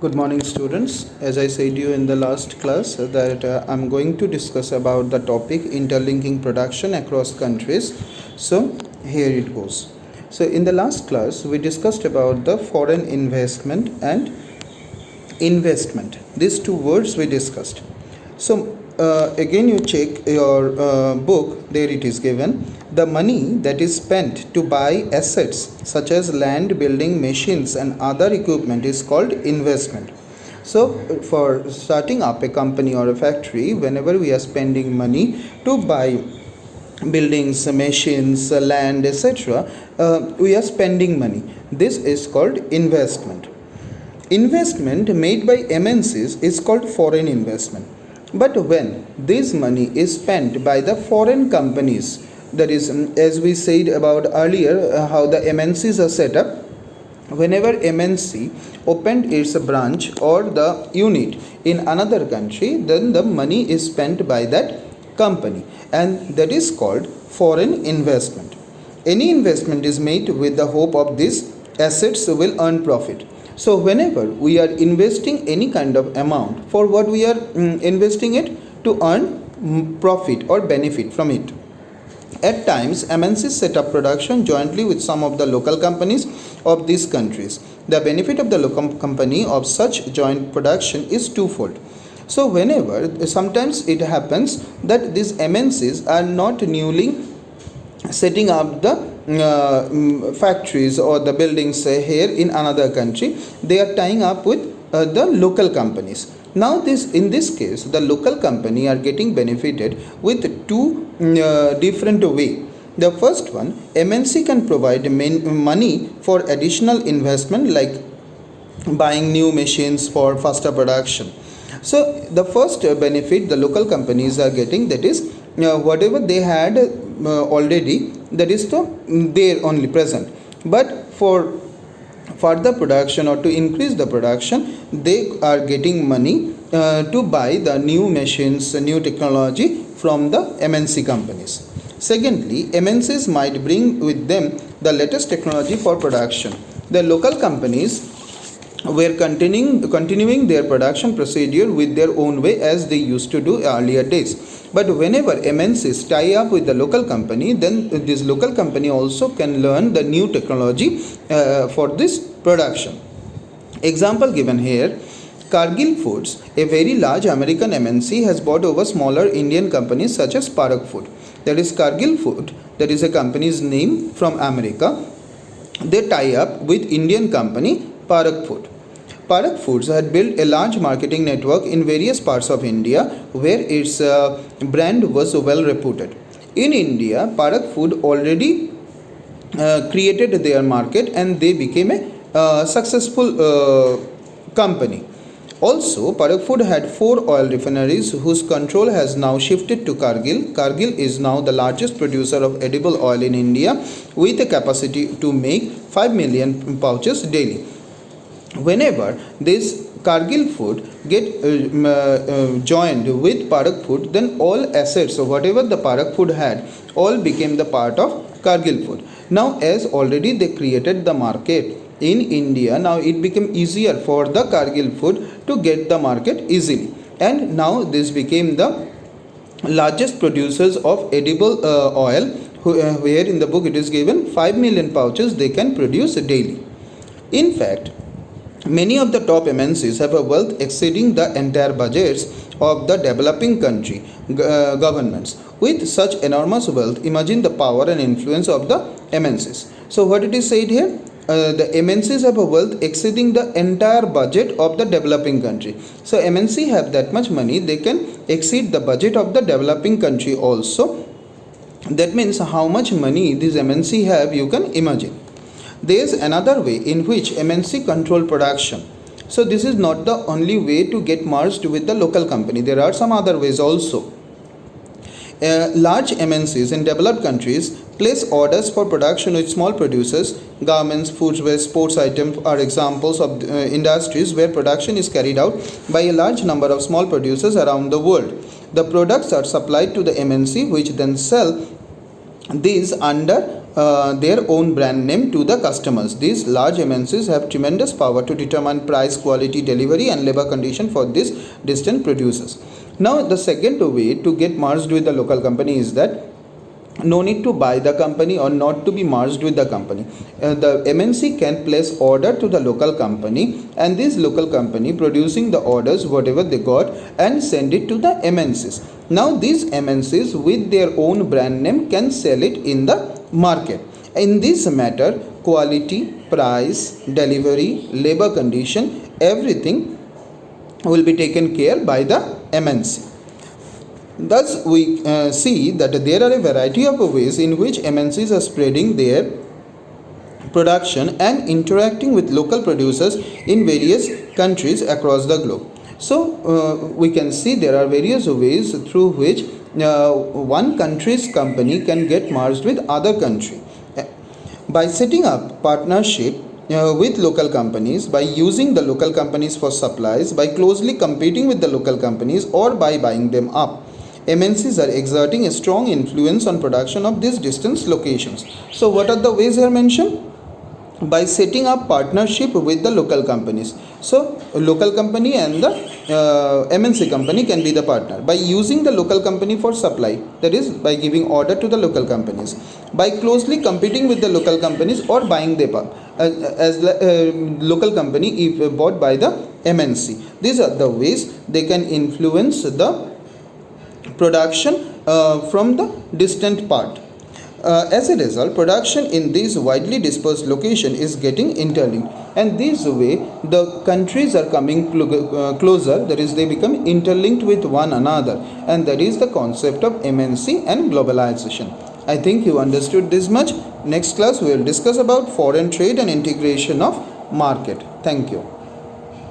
Good morning, students. As I said to you in the last class that I'm going to discuss about the topic interlinking production across countries. So here it goes. So in the last class we discussed about the foreign investment and investment. These two words we discussed. So again you check your book, there it is given. The money that is spent to buy assets such as land, building, machines and other equipment is called investment. So for starting up a company or a factory, whenever we are spending money to buy buildings, machines, land, etc., we are spending money. This is called investment. Investment made by MNCs is called foreign investment. But when this money is spent by the foreign companies, that is, as we said about earlier, how the MNCs are set up, whenever MNC opened its branch or the unit in another country, then the money is spent by that company, and that is called foreign investment. Any investment is made with the hope of these assets will earn profit. So whenever we are investing any kind of amount, for what we are investing it? To earn profit or benefit from it. At times, MNCs set up production jointly with some of the local companies of these countries. The benefit of the local company of such joint production is twofold. So whenever, sometimes it happens that these MNCs are not newly setting up the factories or the buildings here in another country, they are tying up with the local companies. Now in this case, the local company are getting benefited with two different way. The first one, MNC can provide money for additional investment like buying new machines for faster production. So the first benefit the local companies are getting, that is whatever they had already, that is there only present, but for further production or to increase the production, they are getting money to buy the new machines, new technology from the MNC companies. Secondly, MNCs might bring with them the latest technology for production. The local companies were continuing their production procedure with their own way as they used to do earlier days. But whenever MNCs tie up with the local company, then this local company also can learn the new technology for this production. Example given here, Cargill Foods, a very large American MNC, has bought over smaller Indian companies such as Parak Food. That is Cargill Food, that is a company's name from America. They tie up with Indian company Parak Food. Parak Foods had built a large marketing network in various parts of India where its brand was well reputed. In India, Parak Food already created their market and they became a successful company. Also, Parak Food had 4 oil refineries whose control has now shifted to Cargill. Cargill is now the largest producer of edible oil in India with a capacity to make 5 million pouches daily. Whenever this Cargill Food get joined with Parak Food, then all assets or whatever the Parak Food had all became the part of Cargill Food. Now as already they created the market in India, now it became easier for the Cargill Food to get the market easily, and now this became the largest producers of edible oil, where in the book it is given 5 million pouches they can produce daily. In fact, many of the top MNCs have a wealth exceeding the entire budgets of the developing country governments. With such enormous wealth, imagine the power and influence of the MNCs. So what it is said here? The MNCs have a wealth exceeding the entire budget of the developing country. So MNC have that much money, they can exceed the budget of the developing country also. That means how much money these MNC have, you can imagine. There is another way in which MNC control production. So this is not the only way to get merged with the local company. There are some other ways also. Large MNCs in developed countries place orders for production with small producers. Garments, footwear, sports items are examples of industries where production is carried out by a large number of small producers around the world. The products are supplied to the MNC, which then sell these under their own brand name to the customers. These large MNCs have tremendous power to determine price, quality, delivery and labor condition for these distant producers. Now the second way to get merged with the local company is that no need to buy the company or not to be merged with the company. The MNC can place order to the local company, and this local company producing the orders whatever they got and send it to the MNCs. Now these MNCs with their own brand name can sell it in the market. In this matter, quality, price, delivery, labor condition, everything will be taken care by the MNC. Thus, we see that there are a variety of ways in which MNCs are spreading their production and interacting with local producers in various countries across the globe. So, we can see there are various ways through which one country's company can get merged with other country. By setting up partnership with local companies, by using the local companies for supplies, by closely competing with the local companies, or by buying them up, MNCs are exerting a strong influence on production of these distant locations. So what are the ways here mentioned? By setting up partnership with the local companies. So a local company and the MNC company can be the partner. By using the local company for supply, that is by giving order to the local companies. By closely competing with the local companies or buying them up as local company if bought by the MNC. These are the ways they can influence the production from the distant part. As a result, production in this widely dispersed location is getting interlinked, and this way the countries are coming closer, that is they become interlinked with one another, and that is the concept of MNC and globalization. I think you understood this much. Next class we will discuss about foreign trade and integration of market. Thank you.